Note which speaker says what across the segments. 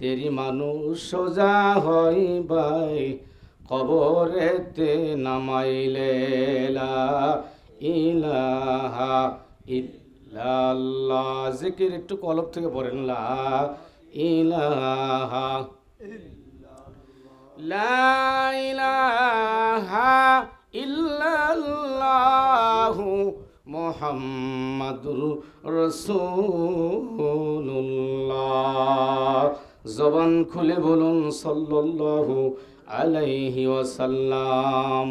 Speaker 1: তেরি মানুষ সোজা হইবাই কবরেতে নামাইলে লা ইলাহা ইল্লাল্লাহ। জিকির একটু কলব থেকে পড়েন, লা ইলাহা লা ইলাহা ইল্লাল্লাহু মুহাম্মাদুর রাসূলুল্লাহ। জবান খুলে বলুন সাল্লাল্লাহু আলাইহি ওয়াসাল্লাম।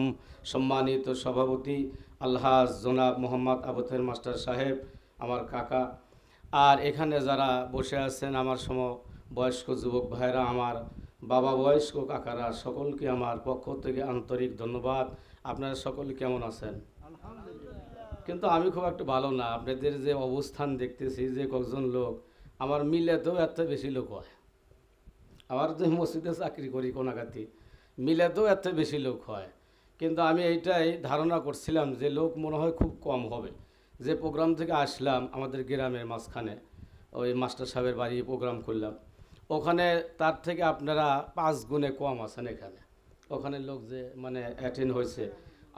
Speaker 1: সম্মানিত সভাপতি আলহাজ জনাব মোহাম্মদ আবু তাহের মাস্টার সাহেব, আমার কাকা, আর এখানে যারা বসে আছেন আমার বয়স্ক যুবক ভাইরা, আমার বাবা বয়স্ক কাকারা, সকলকে আমার পক্ষ থেকে আন্তরিক ধন্যবাদ। আপনারা সকলে কেমন আছেন? কিন্তু আমি খুব একটা ভালো না। আপনাদের যে অবস্থান দেখতেছি, যে কয়েকজন লোক, আমার মিলেতেও এত বেশি লোক হয়। আমার যে মসজিদে চাকরি করি কোনাগাতি, মিলেতেও এত বেশি লোক হয়। কিন্তু আমি এইটাই ধারণা করছিলাম যে লোক মনে হয় খুব কম হবে। যে প্রোগ্রাম থেকে আসলাম আমাদের গ্রামের মাঝখানে, ওই মাস্টার সাহেবের বাড়ি প্রোগ্রাম করলাম, ওখানে তার থেকে আপনারা 5 গুণে কম আছেন এখানে। ওখানে লোক যে মানে অ্যাটেন্ড হয়েছে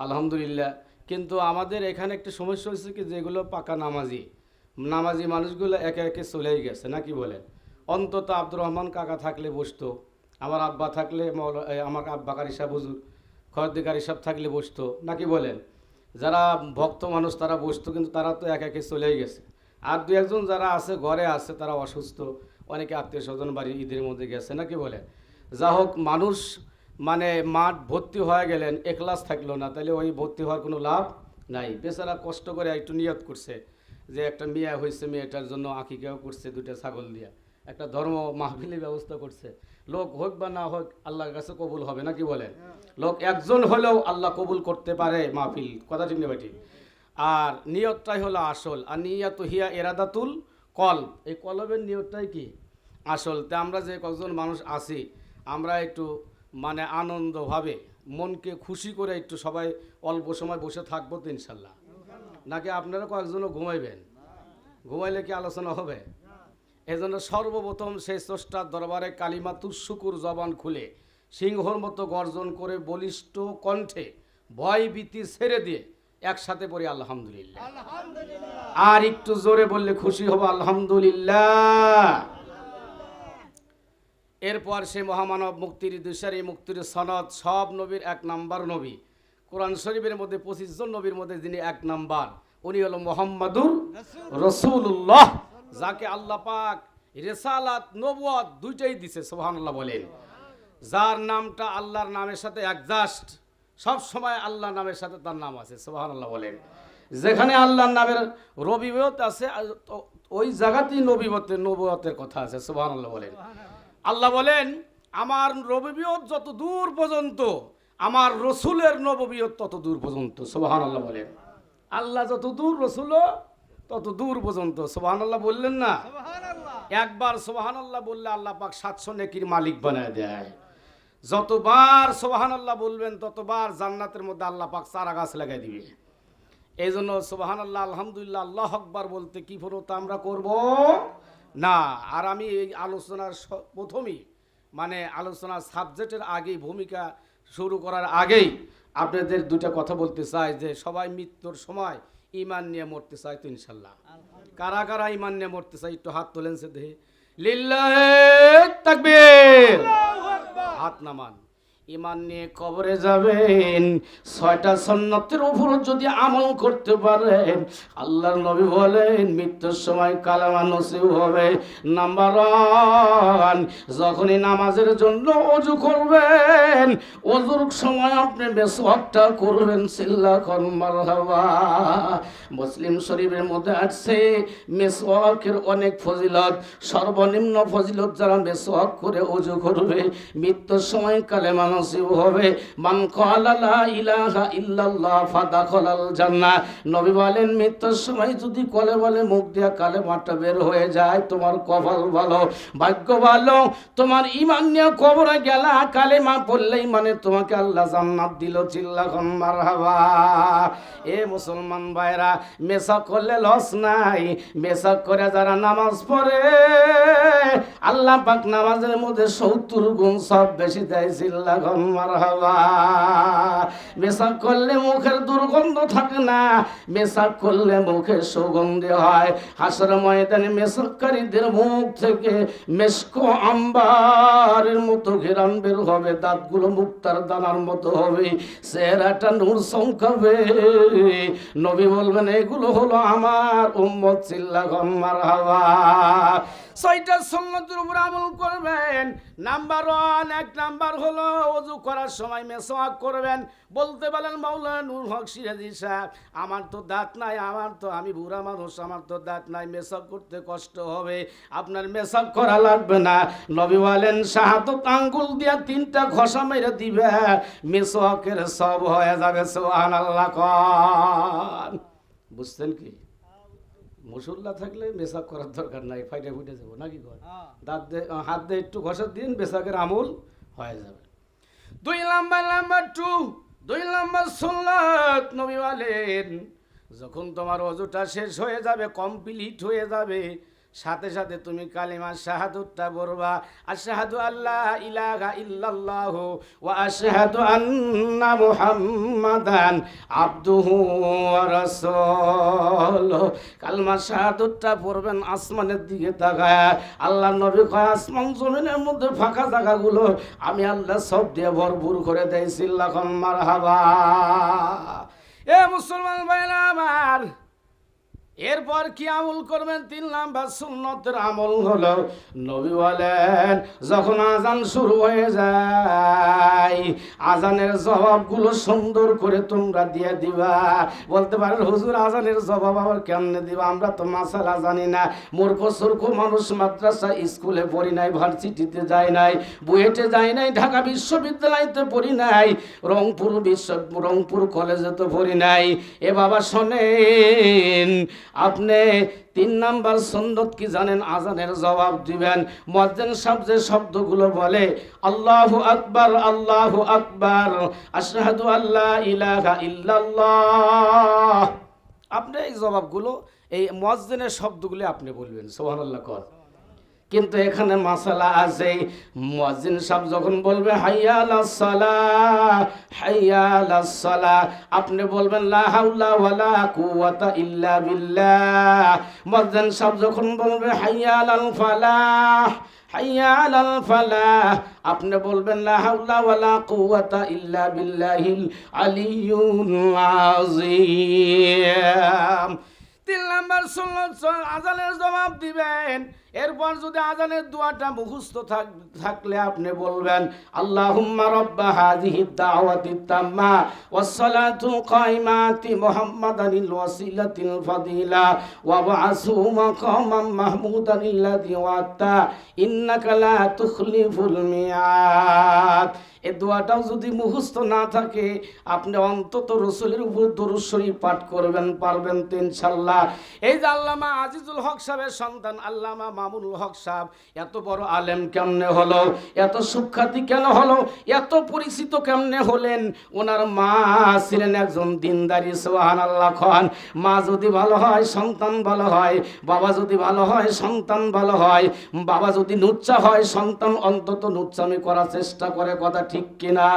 Speaker 1: আলহামদুলিল্লাহ। কিন্তু আমাদের এখানে একটা সমস্যা হয়েছে কি, যেগুলো পাকা নামাজি মানুষগুলো একে একে চলেই গেছে, নাকি বলেন? অন্তত আব্দুর রহমান কাকা থাকলে বসতো, আমার আব্বা থাকলে আমার আব্বা কারি সাহেব হুজুর খয়রদ্দি কারি সাহেব থাকলে বসতো, নাকি বলেন? যারা ভক্ত মানুষ তারা বসতো, কিন্তু তারা তো একে একে চলেই গেছে। আর 2-1 যারা আছে ঘরে আছে, তারা অসুস্থ, অনেকে আত্মীয় স্বজন বাড়ি ঈদের মধ্যে গেছে, নাকি বলে? যা হোক, মানুষ মানে মাঠ ভর্তি হয়ে গেলেন, এখলাস থাকলো না, তাহলে ওই ভর্তি হওয়ার কোনো লাভ নাই। বেচারা কষ্ট করে একটু নিয়ত করছে যে একটা মেয়ে হয়েছে, মেয়েটার জন্য আকিকাও করছে 2টা ছাগল দিয়া, একটা ধর্ম মাহফিলের ব্যবস্থা করছে। লোক হোক বা না হোক আল্লাহর কাছে কবুল হবে, নাকি বলেন? লোক একজন হলেও আল্লাহ কবুল করতে পারে মাহফিল, কথা ঠিক না বেটি? আর নিয়তটাই হলো আসল। আর নিয়াত হিয়া এরাদাতুল কলব, এই কলবের নিয়তটাই কি আসল। তা আমরা যে কয়েকজন মানুষ আছি, আমরা একটু মানে আনন্দভাবে মনকে খুশি করে একটু সবাই অল্প সময় বসে থাকবো তো ইনশাল্লাহ, নাকি আপনারা কয়েকজনও ঘুমাইবেন? ঘুমাইলে কি আলোচনা হবে? এজন্য সর্বপ্রথম সেই স্রষ্টার দরবারে কালিমাতুস শুকুর জবান খুলে সিংহর মতো গর্জন করে বলিষ্ঠ কণ্ঠে ভয় ভীতি ছেড়ে দিয়ে একসাথে পড়ি আলহামদুলিল্লাহ। আর একটু জোরে বললে খুশি হব আলহামদুলিল্লাহ। এরপর সে মহামানব মুক্তির দিশারি, মুক্তির সনদ, সব নবীর 1 নাম্বার নবী, কোরআন শরীফের মধ্যে 25 জন নবীর মধ্যে যিনি 1 নাম্বার, উনি হলো মুহাম্মাদুর রাসূলুল্লাহ, যাকে আল্লাহ পাক রিসালাত নবুয়ত দুইটাই দিছে। সুবহানাল্লাহ বলেন। যার নামটা আল্লাহর নামের সাথে অ্যাডজাস্ট, সব সময় আল্লাহর নামের সাথে তার নাম আছে। সুবহানাল্লাহ বলেন। যেখানে আল্লাহর নামের রবিয়ত আছে, ওই জায়গাতেই নবুয়তের কথা আছে। সুবহানাল্লাহ বলেন। আল্লাহ বলেন, আমার নবুয়ত যত দূর পর্যন্ত, আমার রসুলের নবুয়ত তত দূর পর্যন্ত। সুবহানাল্লাহ বলেন। আল্লাহ যত দূর, রসুলও তত দূর পর্যন্ত। সুবহানাল্লাহ বললেন না? একবার সুবহানাল্লাহ বললে আল্লাহ পাক 700 নেকির মালিক বানায় দেয়। যতবার সুবহানাল্লাহ বলবেন ততবার জান্নাতের মধ্যে আল্লাহ পাক চারা গাছ লাগাই দিবে। এই জন্য সুবহানাল্লাহ, আলহামদুলিল্লাহ, আল্লাহু আকবার বলতে কি ফরতা আমরা করব না। আর আমি এই আলোচনার প্রথমেই মানে আলোচনার সাবজেক্টের আগেই, ভূমিকা শুরু করার আগেই আপনাদের 2টা কথা বলতে চাই যে সবাই মৃত্যুর সময় ঈমান নিয়ে মরতে চায় তো ইনশাল্লাহ? কারা কারা ঈমান নিয়ে মরতে চায় একটু হাত তোলেন সে দেহে। লিল্লাহি তাকবীর, হাত নামান। ঈমান নিয়ে কবরে যাবেন, 6টা সুন্নতের উপর যদি আমল করতে পারেন, আল্লাহর নবী বলেন মৃত্যুর সময় কালেমা নসিব হবে। নাম্বার 1, যখনই নামাজের জন্য ওযু করবেন, ওযুর সময় আপনি মিসওয়াকটা করবেন। সিল্লাখন মারহাবা। মুসলিম শরীফের মধ্যে আছে মিসওয়াকের অনেক ফজিলত। সর্বনিম্ন ফজিলত যারা মিসওয়াক করে ওযু করবে, মৃত্যুর সময় কালেমা নসিব হবে। মান ক্বালা লা ইলাহা ইল্লাল্লাহ ফাদাখালাল জান্নাহ। নবী বলেন মৃত্যুর সময় যদি কলে বলে মুখ দিয়া কালেমাটা বের হয়ে যায়, তোমার কপাল ভালো, ভাগ্য ভালো। তোমার ঈমান নিয়ে কবরে গেলা, কালেমা পড়লেই মানে তোমাকে আল্লাহ জান্নাত দিল। চিল্লাখন মারহাবা। এ মুসলমান ভাইরা, মেসাক করলে লস নাই। মেসাক করে যারা নামাজ পড়ে আল্লাহ পাক নামাজের মধ্যে 70 গুণ সব বেশি দেয়। চিল্লাখন মারহাবা। মেসাক করলে মুখের দুর্গন্ধ থাকে না, মেসাক করলে মুখে সুগন্ধি হয়। হাসর ময়দানে মেসাককারীদের মুখ থেকে মেশকো আম্বারের মতো ঘেরান বের হবে, দাঁতগুলো মুক্তার দানার মতো হবে, চেহারাটা নূর চমকাবে। নবী বলবেন এগুলো হলো আমার উম্মত। চিল্লাখন মারহাবা। 6টা সুন্নতের উপর আমল করবেন। নাম্বার 1, 1 নাম্বার হলো ওযু করার সময় মেসওয়াক করবেন। বলতে বলেন মাওলানা নূর হক সিরাজি সাহেব, আমার তো দাঁত নাই, আমি বুড়া মানুষ, আমার তো দাঁত নাই, মেসওয়াক করতে কষ্ট হবে। আপনার মেসওয়াক করা লাগবে না। নবী বলেন শাহাদত আঙ্গুল দিয়া 3টা ঘষা মেরে দিবে, মেসওয়াকের সব হয়ে যাবে। সুবহানাল্লাহ কোন। বুঝছেন কি? মুসল্লা থাকলে মেসাক করার দরকার নাই, ফাইটে ফুটে যাবো নাকি কর। দাঁত হাত দিয়ে একটু ঘষা দিন, মেসাকের আমল হয়ে যাবে। 2 নাম্বার সুন্নাত নবী বলেন যখন তোমার ওযুটা শেষ হয়ে যাবে, কমপ্লিট হয়ে যাবে, সাথে সাথে তুমি কালিমা শাহাদাতটা পড়বা। আশহাদু আল্লা ইলাহা ইল্লাল্লাহ ওয়া আশহাদু আন্না মুহাম্মাদান আবদুহু ওয়া রাসূলুহু। কালিমা শাহাদাতটা পড়বেন আসমানের দিকে তাকায়। আল্লাহর নবী কয় আসমান জমিনের মধ্যে ফাঁকা জায়গাগুলো আমি আল্লাহ সব দিয়ে ভরপুর করে দেই। চিল্লাখন মারহাবা। এ মুসলমান ভাইরা আমার, এরপর কি আমল করবেন? 3 নাম্বার সুন্নতের আমল হলো নবী বলেন যখন আজান শুরু হয়ে যায়, আজানের জবাবগুলো সুন্দর করে তোমরা দিয়ে দিবা। বলতে পারেন হুজুর আজানের জবাব আবার কেমনে দিবা? আমরা তো মাসালা জানি না। মূর্খ সূর্খ মানুষ, মাদ্রাসা স্কুলে পড়ি নাই, ভার্সিটিতে যাই নাই, বুয়েটে যাই নাই, ঢাকা বিশ্ববিদ্যালয়তে পড়ি নাই, রংপুর কলেজে তো পড়ি নাই। এ বাবা শোনেন, আপনি 3 নাম্বার সুন্নত কি জানেন? আজানের জবাব দিবেন। মুয়াজ্জিন সাহেব যে শব্দগুলো বলে আল্লাহু আকবার, আল্লাহু আকবার, আশহাদু আল্লা ইলাহা ইল্লাল্লাহ, আপনি এই জবাবগুলো, এই মুয়াজ্জিনের শব্দগুলো আপনি বলবেন। সুবহানাল্লাহ কর। কিন্তু এখানে মাসালা আছে। মুয়াজ্জিন সাহেব যখন বলবে হাইয়া আলাস সালাহ, হাইয়া আলাস সালাহ, আপনি বলবেন লা হাওলা ওয়ালা কুওয়াতা ইল্লা বিল্লাহ। মুয়াজ্জিন সাহেব যখন বলবে হাইয়া আলাল ফালাহ, হাইয়া আলাল ফালাহ, আপনি বলবেন লা হাওলা ওয়ালা কুওয়াতা ইল্লা বিল্লাহিল আলিয়্যুল আযীম। 3 নাম্বার সুন্নত আজানের জবাব দিবেন। এরপর যদি আজানের দোয়াটা মুখস্থ থাকলে আপনি বলবেন আল্লাহুম্মা রাব্বা হাযিহিদ দাওয়াতিত তাম্মা ওয়াস সালাতুল কাইমাতি মুহাম্মাদানিল ওয়াসিলাতিল ফাদিলা ওয়া বা'আসহু মাকামান মাহমুদান আল্লাযী ওয়া'তা ইন্নাকা লা তুখলিফুল মিয়াদ। এই দোয়াটাও যদি মুখস্থ না থাকে, আপনি অন্তত রাসূলের উপর দরুদ শরীফ পাঠ করবেন, পারবেন তো ইনশাআল্লাহ। এই যে আল্লামা আজিজুল হক সাহেবের সন্তান আল্লামা মামুনুল হক সাহেব এত বড় আলেম কেমনে হলো? এত সুখ্যাতি কেন হলো? এত পরিচিত কেমনে হলেন? ওনার মা ছিলেন একজন দিনদারি। সুবহানাল্লাহ খান। মা যদি ভালো হয় সন্তান ভালো হয়, বাবা যদি ভালো হয় সন্তান ভালো হয়, বাবা যদি নুচ্চা হয় সন্তান অন্তত নুচ্চামি করার চেষ্টা করে। কথা ঠিক কিনা?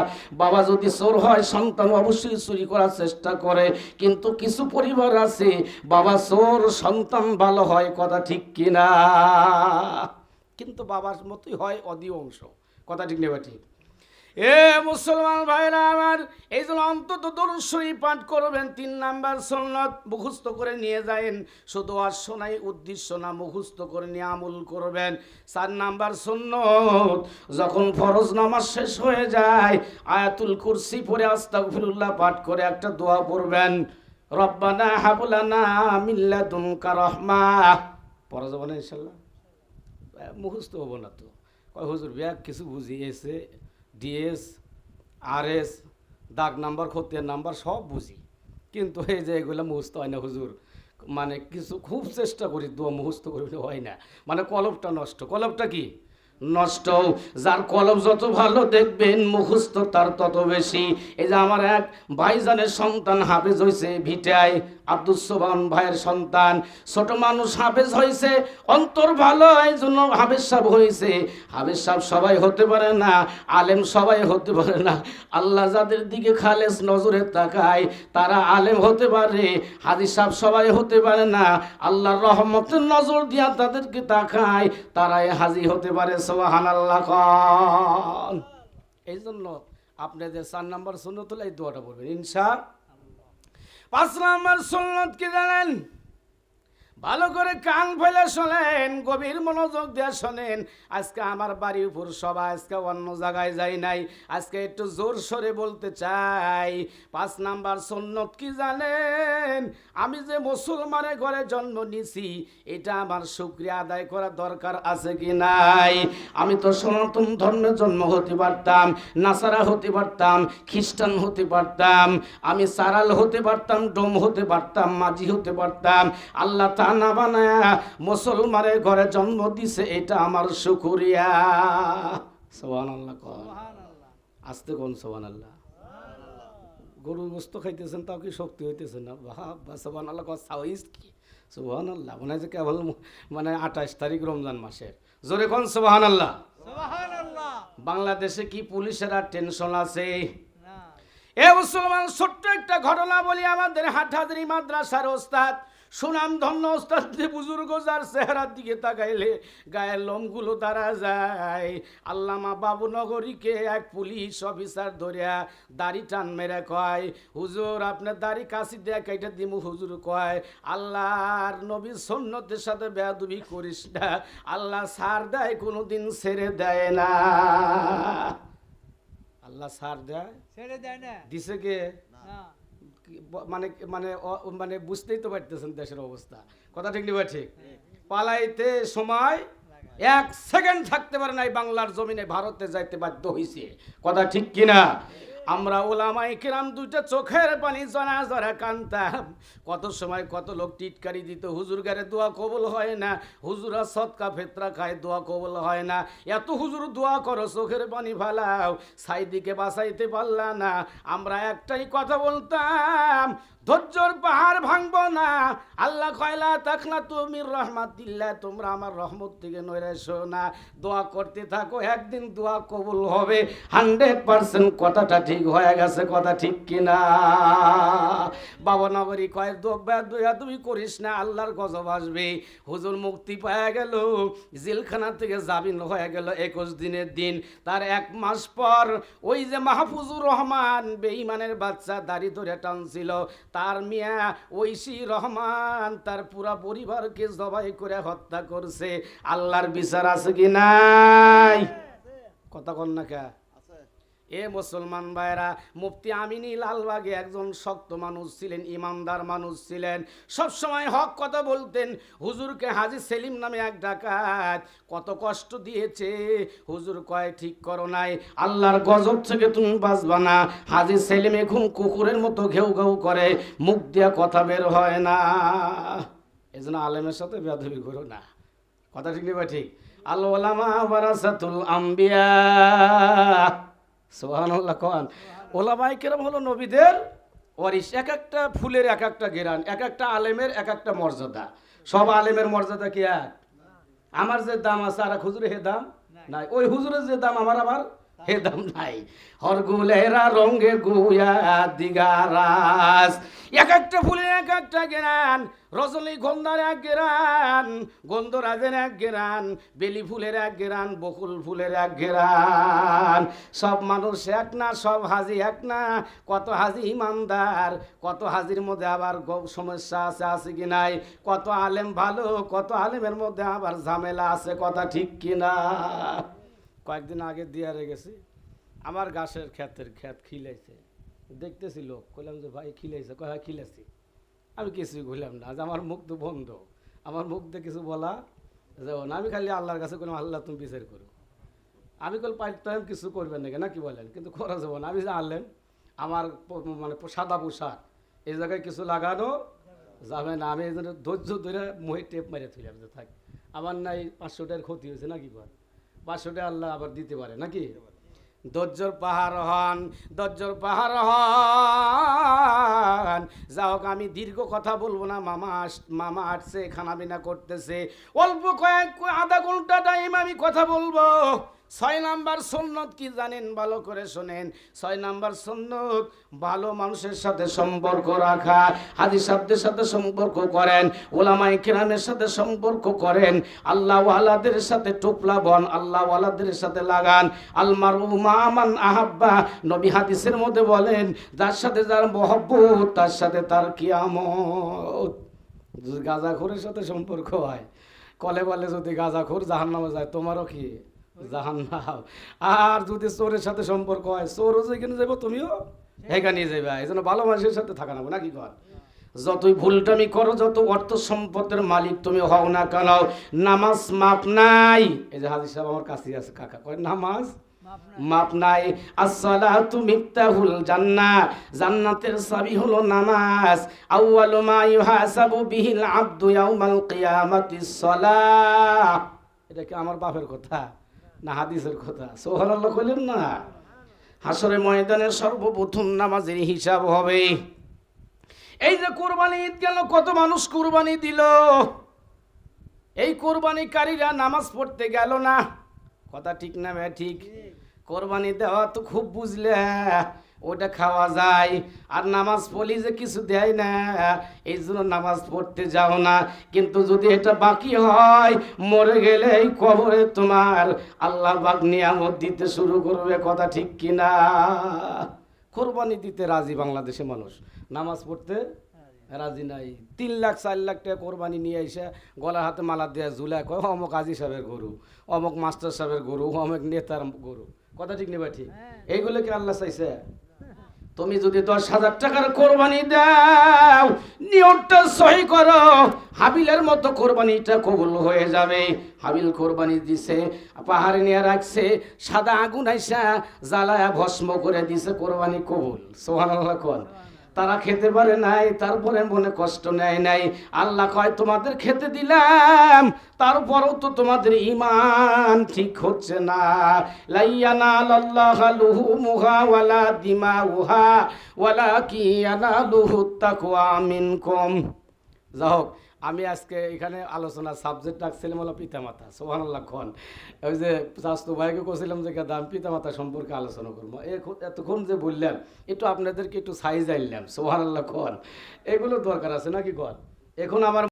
Speaker 1: বাবা যদি চোর হয় সন্তান অবশ্যই চুরি করার চেষ্টা করে। কিন্তু কিছু পরিবার আছে বাবা চোর সন্তান ভালো হয়। কথা ঠিক কিনা? কিন্তু বাবার মতোই হয় অধিকাংশ। কথা ঠিক নেবা ঠিক? এ মুসলমান ভাইরা আমার, এই জন্য অন্তত দরুদ শরীফ পাঠ করবেন। 3 নাম্বার সুন্নাত মুখস্থ করে নিয়ে যাবেন। শুধু আর শোনাই উদ্দেশ্য না, মুখস্থ করে নিয়ে আমল করবেন। 4 নাম্বার সুন্নত, যখন ফরজ নামাজ শেষ হয়ে যায় আয়াতুল কুরসি পড়ে আস্তাগফিরুল্লাহ পাঠ করে একটা দোয়া পড়বেন, রব্বানা হাব লানা মিন লাদুনকা রাহমাহ। পড়া যাবে না ইনশাআল্লাহ? মুখস্থ হবো না তো। কয় হুজুর ব্যাগ কিছু বুঝিয়েছে, ডিএস RS, দাগ নাম্বার, খতিয়ান নাম্বার সব বুঝি, কিন্তু এই যে এগুলো মুখস্থ হয় না হুজুর। মানে কিছু খুব চেষ্টা করি দোয়া মুখস্থ করি, হয় না। মানে কলমটা নষ্ট। কলমটা কি নষ্ট? যার কলম যত ভালো দেখবেন মুখস্থ তার তত বেশি। এই যে আমার এক ভাইজানের সন্তান হাফেজ হয়েছে ভিটায়, আব্দুল সোবান ভাইয়ের সন্তান, ছোট মানুষ হাফেজ হয়েছে, অন্তর ভালো, এই জন্য হাফেজ সাহেব হয়েছে। হাফেজ সাহেব সবাই হতে পারে না, আলেম সবাই হতে পারে না। আল্লাহ যাদের দিকে খালেস নজরে তাকায় তারা আলেম হতে পারে, হাদিস সাহেব সবাই হতে পারে না। আল্লাহর রহমতের নজর দিয়া তাদেরকে তাকায়, তারাই হাজি হতে পারে। সুবহানাল্লাহ কোন। এই জন্য আপনাদের 4 নম্বর সুন্নত হলো এই দোয়াটা বলবেন ইনশাআল্লাহ। 5 নম্বর সুন্নত কি জানেন? ভালো করে কান ফেলে শোনেন, গভীর মনোযোগ দিয়ে শোনেন। আজকে আমার বাড়ির উপর সবাই, আজকে অন্য জায়গায় যাই নাই, আজকে একটু জোর সরে বলতে চাই। 5 নাম্বার সুন্নত কি জানেন? আমি যে মুসলমানের ঘরে জন্ম নিছি, এটা আমার শুকরিয়া আদায় করা দরকার আছে কি নাই? আমি তো সনাতন ধর্মে জন্ম হতে পারতাম, নাসারা হতে পারতাম, খ্রিস্টান হতে পারতাম, আমি সারাল হতে পারতাম, ডোম হতে পারতাম, মাঝি হতে পারতাম। আল্লাহ তা না বানায়া মুসলমানের ঘরে জন্ম দিছে, এটা আমার শুকরিয়া। সুবহানাল্লাহ কোন। আস্তে কোন সুবহানাল্লাহ। গরুর গোস্ত খাইতেছেন তাও কি শক্তি হইতেছে না? বাহ, সুবহানাল্লাহ কোন। সাউইস কি সুবহানাল্লাহ। মনে হয় যে কেবল মানে 28 তারিখ রমজান মাসের। জোরে কোন সুবহানাল্লাহ। সুবহানাল্লাহ। বাংলাদেশে কি পুলিশের আর টেনশন আছে? এ মুসলমান, ছোট্ট একটা ঘটনা বলি। আমাদের হাটহাজারী মাদ্রাসার ওস্তাদ, সুনাম ধন্য ওস্তাদ বুজুর্গ, যার চেহারার দিকে তাকাইলে গায়ের লোমগুলো দাঁড়া যায়। আল্লামা বাবুনগরীকে এক পুলিশ অফিসার ধরিয়া দাড়ি টান মেরে কয়, হুজুর আপনার দাড়ি কাশি দেয়া কাইটা দিমু। হুজুর কয়, আল্লাহর নবীর সুন্নতের সাথে বেয়াদবি করিস না, আল্লাহ ছাড় দেয়, কোনোদিন ছেড়ে দেয় না। আল্লাহ ছাড় দেয়, ছেড়ে দেয় না। দিছে কে? মানে মানে মানে বুঝতেই তো পারতেছেন দেশের অবস্থা। কথা ঠিক নেবা? ঠিক। পালাইতে সময় 1 সেকেন্ড থাকতে পারে নাই, বাংলার জমিনে ভারতে যাইতে বাধ্য হইছে। কথা ঠিক কিনা? আমরা ওলামায়ে কেরাম দুইটা চোখের পানি জরা জরা কান্তাম। কত সময় কত লোক টিটকারি দিত, হুজুর গারে দোয়া কবুল হয় না, হুজুরা সদকা ফেতরা খায়, দোয়া কবুল হয় না। এত হুজুর দোয়া করো, চোখের পানি ফালাও, সাইদিকে বাঁচাইতে পারলা না। আমরা একটাই কথা বলতাম, ধৈর্যর পাহাড় ভাঙবো না। আল্লাহ কয়লা তাকনা তুমি রহমাতিল্লাহ, তোমরা আমার রহমত থেকে নৈরাশো না। দোয়া করতে থাকো, একদিন দোয়া কবুল হবে 100%। কথাটা ঠিক হয়ে গেছে। কথা ঠিক কিনা? বাবা নগরী কয়, দোয়া তুমি করিস না, আল্লাহর গজব আসবে। হুজুর মুক্তি পাওয়া গেল, জেলখানা থেকে জামিন হয়ে গেল 21 দিনের দিন। তার 1 মাস পর ওই যে মাহফুজুর রহমান বেঈমানের বাচ্চা দাড়ি ধরে টানছিল, তার মিয়া ঐশী রহমান তার পুরা পরিবারকে জবাই করে হত্যা করছে। আল্লাহর বিচার আছে কি নাই? কথা কন না কে? এ মুসলমান ভাইরা, মুফতি আমিনী লালবাগে একজন শক্ত মানুষ ছিলেন, ইমানদার মানুষ ছিলেন, সব সময় হক কথা বলতেন। হুজুরকে হাজী সেলিম নামে এক ডাকাত কত কষ্ট দিয়েছে। হুজুর কয়, ঠিক করো নাই, আল্লাহর গজব থেকে তুমি বাঁচবা না। হাজী সেলিম এখন কুকুরের মতো ঘেউ ঘেউ করে, মুখ দিয়া কথা বের হয় না। এজন্য আলেমের সাথে বেয়াদবি করো না। কথা ঠিক নেই বা ঠিক? আল উলামা ওয়ারাসাতুল আম্বিয়া। সুবহানাল্লাহ কোন। ওলামায়ে কেরাম হলো নবীদের ওয়ারিস। এক একটা ফুলের এক একটা গেরান, এক একটা আলেমের এক একটা মর্যাদা। সব আলেমের মর্যাদা কি এক? আমার যে দাম আছে আর হুজুরের হে দাম নাই, ওই হুজুরের যে দাম আমার হে দাম নাই। হরগুলেরা রঙে গুয়া দিগারাস। এক একটা ফুলের এক একটা গেরান, রজনী গন্ধার এক গেরান, গন্ধরাজের এক গেরান, বেলি ফুলের এক গেরান, বকুল ফুলের এক গেরান। সব মানুষ এক না, সব হাজি এক না। কত হাজি ইমানদার, কত হাজির মধ্যে আবার সমস্যা আছে কি নাই? কত আলেম ভালো, কত আলেমের মধ্যে আবার ঝামেলা আছে। কথা ঠিক কিনা? কয়েকদিন আগে দিয়ারে গেছি, আমার গাছের ক্ষেত খিলাইছে, দেখতেছি লোক, কইলাম যে ভাই খিলাইছে? কয় হ্যাঁ খিলাইছি। আমি কিছু বললাম না, যে আমার মুখ তো বন্ধ, আমার মুখ দিয়ে কিছু বলা যাবো না। আমি খালি আল্লাহর কাছে কোনো, আল্লাহ তুমি বিচার করো। আমি কল পাইতাম কিছু করবেন নাকি না কি বলেন, কিন্তু করা যাবো না। আমি যে আনলেন আমার মানে সাদা পোশাক এই জায়গায় কিছু লাগানো যাবে না। আমি এই জন্য ধৈর্য ধরে মই টেপ মারিয়ে থইলাম যে থাক, আমার নাই 500 টাকার ক্ষতি হয়েছে নাকি কর, 500 টাকা আল্লাহ আবার দিতে পারে নাকি। ধৈর্যর পাহাড় হন, ধৈর্যর পাহাড় হন। যাই হোক, আমি দীর্ঘ কথা বলবো না। মামা আসছে, খানা পিনা করতেছে, অল্প কয়েক আধা ঘন্টা টাইম আমি কথা বলবো। 6 নাম্বার সুন্নত কি জানেন? ভালো করে শোনেন। 6 নাম্বার সুন্নত ভালো মানুষের সাথে সম্পর্ক রাখা। হাদিস শব্দের সাথে সম্পর্ক করেন, ওলামায়ে কেরামের সাথে সম্পর্ক করেন, আল্লাহ ওয়ালাদের সাথে টোপলা বন, আল্লাহ ওয়ালাদের সাথে লাগান। আলমারু মা মান আহাব্বা, নবী হাদিসের মধ্যে বলেন যার সাথে যার মহব্বত তার সাথে তার কিয়ামত। গাঁজাখোরের সাথে সম্পর্ক হয়, কলে বলে যদি গাঁজাখোর জাহান্নামে যায়, তোমারও কি জাহান্নাম। আর যদি চোরের সাথে সম্পর্ক হয়, চোরও যেখানে যাবো তুমিও এখানে যাবে। এই জন্য ভালো মানুষের সাথে থাকা নেবো নাকি কর। যতই ভুলটামি করো, যত অর্থ সম্পদের মালিক তুমি হও না কেন, নামাজ মাপ নাই। এই যে হাজির সাহেব আমার কাছে আছে, কাকা কয় নামাজ মাপ নাই। আসসালাতু মিফতাহুল জান্নাহ, জান্নাতের চাবি হলো নামাজ। আউয়ালু মা ইউহাসাবু বিহিল আবদু ইয়াউমাল কিয়ামাতিস সালাহ। এটা কি আমার বাপের কথা না হাদিসের কথা? সুবহানাল্লাহ কইলেন না? হাসরের ময়দানে সর্বপ্রথম নামাজের হিসাব হবে। এই যে কুরবানি ঈদ গেল, কত মানুষ কুরবানি দিল, এই কুরবানিকারীরা নামাজ পড়তে গেল না। কথা ঠিক না ভাই? ঠিক। কোরবানি দেওয়া তো খুব বুঝলে, ওটা খাওয়া যায়, আর নামাজ পড়লি যে কিছু দেয় না, এই জন্য নামাজ পড়তে যাও না। কিন্তু যদি এটা বাকি হয়, মরে গেলে এই কবরে তোমার আল্লাহ পাক নিয়ামত দিতে শুরু করবে। কথা ঠিক কিনা? কোরবানি দিতে রাজি বাংলাদেশে মানুষ, নামাজ পড়তে রাজি নাই। 3 লাখ 4 লাখ টাকা কোরবানি নিয়ে এসে গলার হাতে মালা দেওয়া ঝুলায় কয় অমুক আজি সাহেবের গরু, অমুক মাস্টার সাহেবের গরু, অমুক নেতার গরু। কথা ঠিক নেবা? ঠিক। এইগুলো কি আল্লাহ চাইছে? তুমি যদি 10,000 টাকার কোরবানি দাও, নিয়তটা সহি করো, হাবিলের মতো কোরবানিটা কবুল হয়ে যাবে। হাবিল কোরবানি দিছে, পাহাড়ে নিয়ে রাখছে, সাদা আগুন আইসা জ্বালায়া ভস্ম করে দিছে, কোরবানি কবুল। সুবহানাল্লাহ কোন। তারা খেতে পারে নাই, তারপরে মনে কষ্ট নেয় নাই। আল্লাহ কয় তোমাদের খেতে দিলাম, তারপরও তো তোমাদের ঈমান ঠিক হচ্ছে না। লাইয়ানালাল্লাহু লুহুমুহা ওয়ালা দিমাউহা ওয়ালাকিন ইয়ানালুহুত তাকওয়া মিনকুম। যাই হোক, আমি আজকে এখানে আলোচনার সাবজেক্ট রাখছিলাম হলো পিতামাতা। সুবহানাল্লাহ খন। ওই যে শাস্তু ভাইকে বলছিলাম যে আমি পিতামাতা সম্পর্কে আলোচনা করবো। এতক্ষণ যে বললাম, একটু আপনাদেরকে একটু সাইজ আনলাম। সুবহানাল্লাহ খন। এগুলো দরকার আছে নাকি কন? এখন আমার